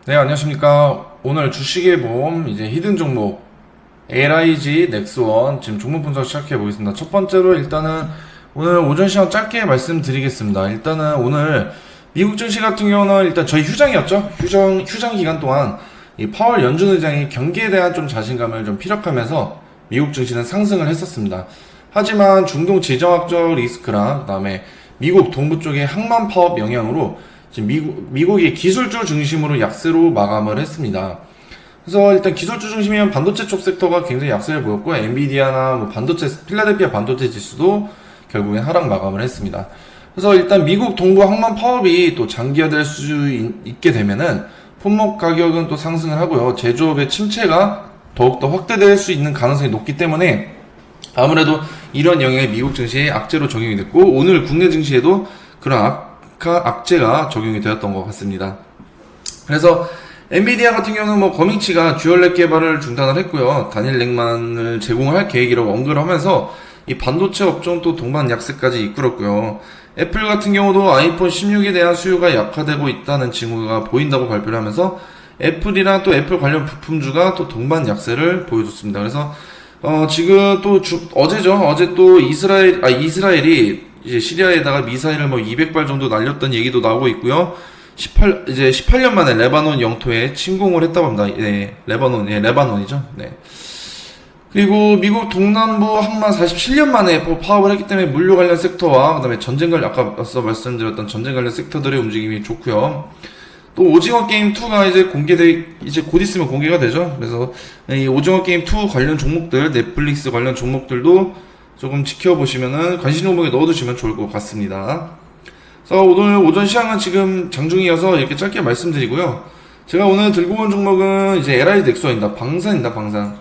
네, 안녕하십니까. 오늘 주식의 모험, 이제 히든 종목, LIG, 넥스원, 지금 종목 분석 시작해 보겠습니다. 첫 번째로 일단은 오늘 오전 시간 짧게 말씀드리겠습니다. 일단은 오늘 미국 증시 같은 경우는 일단 저희 휴장이었죠. 휴장 기간 동안 이 파월 연준 의장이 경기에 대한 좀 자신감을 좀 피력하면서 미국 증시는 상승을 했었습니다. 하지만 중동 지정학적 리스크랑 그다음에 미국 동부 쪽의 항만 파업 영향으로 지금 미국이 기술주 중심으로 약세로 마감을 했습니다. 그래서 일단 기술주 중심이면 반도체 쪽 섹터가 굉장히 약세를 보였고, 엔비디아나 뭐 반도체, 필라델피아 반도체 지수도 결국엔 하락 마감을 했습니다. 그래서 일단 미국 동부 항만 파업이 또 장기화될 수 있게 되면은 품목 가격은 또 상승을 하고요. 제조업의 침체가 더욱더 확대될 수 있는 가능성이 높기 때문에 아무래도 이런 영향이 미국 증시에 악재로 적용이 됐고, 오늘 국내 증시에도 그런 악재가 적용이 되었던 것 같습니다. 그래서 엔비디아 같은 경우는 뭐 거밍치가 듀얼렉 개발을 중단을 했고요. 단일 렉만을 제공할 계획이라고 언급을 하면서 이 반도체 업종 또 동반 약세까지 이끌었고요. 애플 같은 경우도 아이폰 16에 대한 수요가 약화되고 있다는 징후가 보인다고 발표를 하면서 애플이랑 또 애플 관련 부품주가 또 동반 약세를 보여줬습니다. 그래서 지금 또 어제죠. 어제 또 이스라엘이 이제 시리아에다가 미사일을 뭐 200발 정도 날렸던 얘기도 나오고 있고요. 이제 18년 만에 레바논 영토에 침공을 했다고 합니다. 네, 레바논이죠. 네. 그리고 미국 동남부 항만 47년 만에 파업을 했기 때문에 물류 관련 섹터와 그다음에 전쟁 관련, 아까 앞서 말씀드렸던 전쟁 관련 섹터들의 움직임이 좋고요. 또 오징어 게임 2가 이제 곧 있으면 공개가 되죠. 그래서 이 오징어 게임 2 관련 종목들, 넷플릭스 관련 종목들도 조금 지켜보시면은 관심 종목에 넣어두시면 좋을 것 같습니다. 그래서 오늘 오전 시장은 지금 장중이어서 이렇게 짧게 말씀드리고요. 제가 오늘 들고 온 종목은 이제 LIG 넥스원입니다. 방산.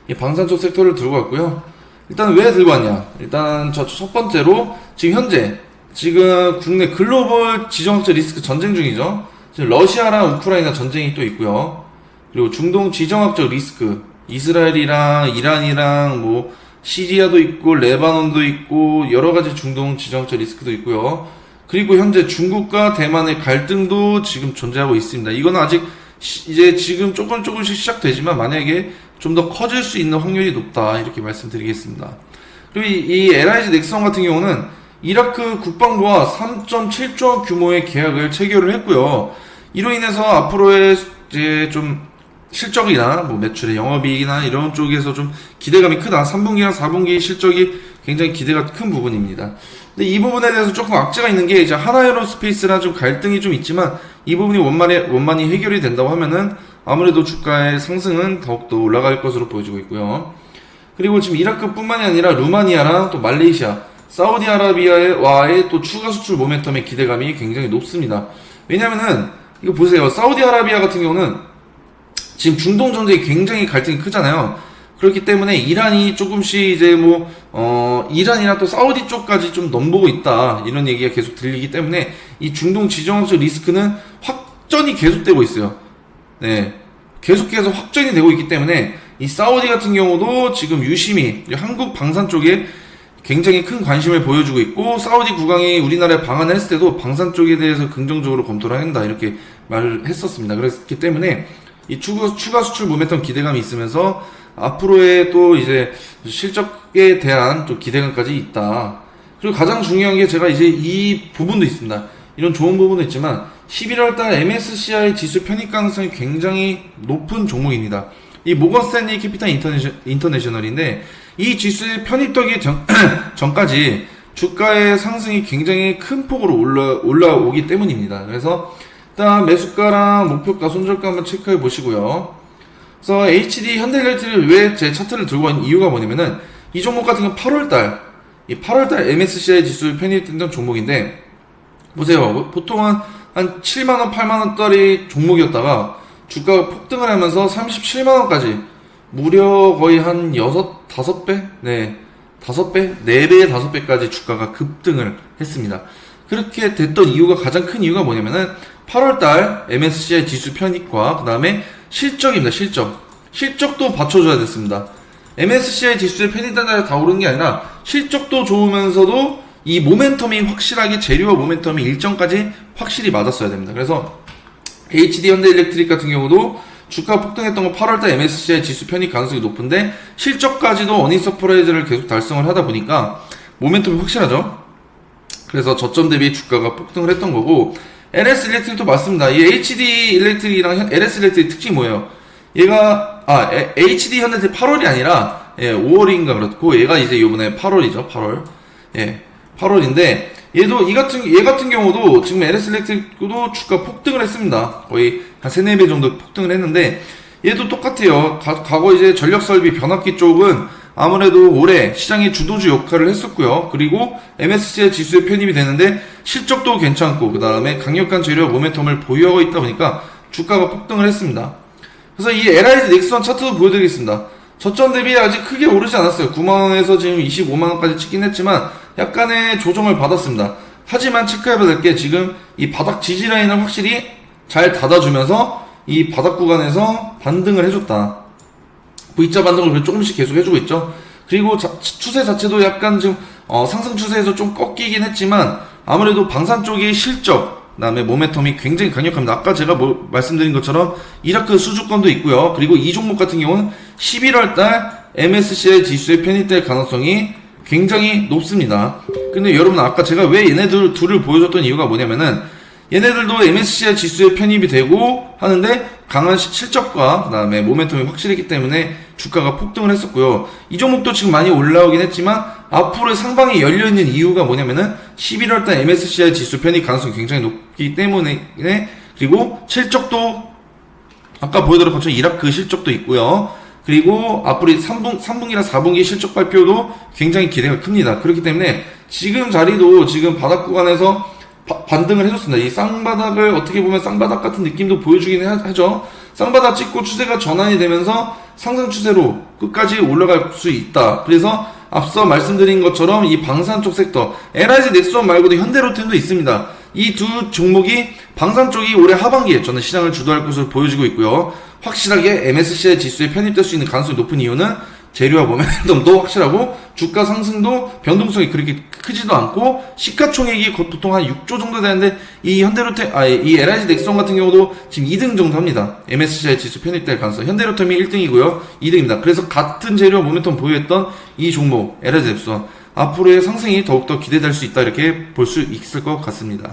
이 방산 쪽 섹터를 들고 왔고요. 일단 왜 들고 왔냐? 일단 저 첫 번째로 지금 현재 지금 국내 글로벌 지정학적 리스크 전쟁 중이죠. 지금 러시아랑 우크라이나 전쟁이 또 있고요. 그리고 중동 지정학적 리스크, 이스라엘이랑 이란이랑 뭐 시리아도 있고 레바논도 있고 여러 가지 중동 지정학적 리스크도 있고요. 그리고 현재 중국과 대만의 갈등도 지금 존재하고 있습니다. 이거는 아직 이제 지금 조금씩 시작되지만 만약에 좀 더 커질 수 있는 확률이 높다, 이렇게 말씀드리겠습니다. 그리고 이 LIG 넥스원 같은 경우는 이라크 국방부와 3.7조 원 규모의 계약을 체결을 했고요. 이로 인해서 앞으로의 이제 좀 실적이나 뭐 매출의 영업이익이나 이런 쪽에서 좀 기대감이 크다. 3분기랑 4분기 실적이 굉장히 기대가 큰 부분입니다. 근데 이 부분에 대해서 조금 악재가 있는 게 이제 하나에로스페이스랑 좀 갈등이 좀 있지만 이 부분이 원만히 해결이 된다고 하면은 아무래도 주가의 상승은 더욱더 올라갈 것으로 보여지고 있고요. 그리고 지금 이라크뿐만이 아니라 루마니아랑 또 말레이시아, 사우디아라비아와의 또 추가 수출 모멘텀의 기대감이 굉장히 높습니다. 왜냐면은 이거 보세요. 사우디아라비아 같은 경우는 지금 중동 전쟁이 굉장히 갈등이 크잖아요. 그렇기 때문에 이란이 조금씩 이제 이란이나 또 사우디 쪽까지 좀 넘보고 있다, 이런 얘기가 계속 들리기 때문에 이 중동 지정학적 리스크는 확전이 계속되고 있어요. 네. 계속해서 확전이 되고 있기 때문에 이 사우디 같은 경우도 지금 유심히 한국 방산 쪽에 굉장히 큰 관심을 보여주고 있고, 사우디 국왕이 우리나라에 방한을 했을 때도 방산 쪽에 대해서 긍정적으로 검토를 한다, 이렇게 말을 했었습니다. 그렇기 때문에 이 추가 수출 모멘텀 기대감이 있으면서 앞으로의 또 이제 실적에 대한 또 기대감까지 있다. 그리고 가장 중요한 게 제가 이제 이 부분도 있습니다. 이런 좋은 부분도 있지만 11월달 MSCI 지수 편입 가능성이 굉장히 높은 종목입니다. 이 모건 스탠리 캐피탈 인터내셔널인데 이 지수에 편입되기 전까지 주가의 상승이 굉장히 큰 폭으로 올라오기 때문입니다. 그래서 일단 매수가랑 목표가, 손절가 한번 체크해 보시고요. 그래서 HD 현대일렉트릭을 왜 제 차트를 들고 온 이유가 뭐냐면은 이 종목 같은 경우 8월달 MSCI 지수 편입된 종목인데, 보세요. 보통은 한 7만원, 8만원짜리 종목이었다가 주가가 폭등을 하면서 37만원까지 무려 거의 한 5배? 네. 5배? 4배, 5배까지 주가가 급등을 했습니다. 그렇게 됐던 이유가, 가장 큰 이유가 뭐냐면은 8월달 MSCI 지수 편입과 그 다음에 실적입니다. 실적도 받쳐줘야 됐습니다. MSCI 지수에 편입단에 다 오르는 게 아니라 실적도 좋으면서도 이 모멘텀이 확실하게, 재료와 모멘텀이 일정까지 확실히 맞았어야 됩니다. 그래서 HD 현대일렉트릭 같은 경우도 주가 폭등했던 건 8월달 MSCI 지수 편입 가능성이 높은데 실적까지도 어닝 서프라이즈를 계속 달성을 하다 보니까 모멘텀이 확실하죠. 그래서 저점 대비 주가가 폭등을 했던 거고, LS 일렉트릭도 맞습니다. 이 HD 일렉트릭이랑 LS 일렉트릭 특징이 뭐예요? 얘가 HD 현대일렉트릭 8월이 아니라 5월인가 그렇고, 얘가 이제 요번에 8월이죠. 8월. 8월인데 얘 같은 경우도 지금 LS 일렉트릭도 주가 폭등을 했습니다. 거의 한 3, 4배 정도 폭등을 했는데, 얘도 똑같아요. 과거 이제 전력설비 변압기 쪽은 아무래도 올해 시장의 주도주 역할을 했었고요. 그리고 MSCI 지수에 편입이 되는데 실적도 괜찮고, 그 다음에 강력한 재료 모멘텀을 보유하고 있다 보니까 주가가 폭등을 했습니다. 그래서 이 LIG 넥스원 차트도 보여드리겠습니다. 저점 대비 아직 크게 오르지 않았어요. 9만원에서 지금 25만원까지 찍긴 했지만 약간의 조정을 받았습니다. 하지만 체크해봐야 될 게, 지금 이 바닥 지지 라인을 확실히 잘 닫아주면서 이 바닥 구간에서 반등을 해줬다. V자 반등을 조금씩 계속 해주고 있죠. 그리고 추세 자체도 약간 좀 상승 추세에서 좀 꺾이긴 했지만, 아무래도 방산 쪽의 실적, 그 다음에 모멘텀이 굉장히 강력합니다. 아까 제가 말씀드린 것처럼 이라크 수주권도 있고요. 그리고 이 종목 같은 경우는 11월달 MSCI 지수에 편입될 가능성이 굉장히 높습니다. 근데 여러분, 아까 제가 왜 얘네들 둘을 보여줬던 이유가 뭐냐면은, 얘네들도 MSCI 지수에 편입이 되고 하는데 강한 실적과 그 다음에 모멘텀이 확실했기 때문에 주가가 폭등을 했었고요. 이 종목도 지금 많이 올라오긴 했지만 앞으로의 상방이 열려있는 이유가 뭐냐면은 11월달 MSCI 지수 편입 가능성이 굉장히 높기 때문에, 그리고 실적도 아까 보여드린 것처럼 이라크 실적도 있고요. 그리고 앞으로 3분기나 4분기 실적 발표도 굉장히 기대가 큽니다. 그렇기 때문에 지금 자리도 지금 바닥 구간에서 반등을 해줬습니다. 이 쌍바닥을 어떻게 보면 쌍바닥 같은 느낌도 보여주긴 하죠. 쌍바닥 찍고 추세가 전환이 되면서 상승 추세로 끝까지 올라갈 수 있다. 그래서 앞서 말씀드린 것처럼 이 방산 쪽 섹터, LIG 넥스원 말고도 현대로템도 있습니다. 이 두 종목이 방산 쪽이 올해 하반기에 저는 시장을 주도할 것으로 보여지고 있고요. 확실하게 MSCI 지수에 편입될 수 있는 가능성이 높은 이유는 재료와 모멘텀도 확실하고, 주가 상승도 변동성이 그렇게 크지도 않고, 시가총액이 보통 한 6조 정도 되는데, 이 현대로템, 이 LIG 넥스원 같은 경우도 지금 2등 정도 합니다. MSCI 지수 편입될 가능성. 현대로템이 1등이고요. 2등입니다. 그래서 같은 재료와 모멘텀 보유했던 이 종목, LIG 넥스원. 앞으로의 상승이 더욱더 기대될 수 있다. 이렇게 볼 수 있을 것 같습니다.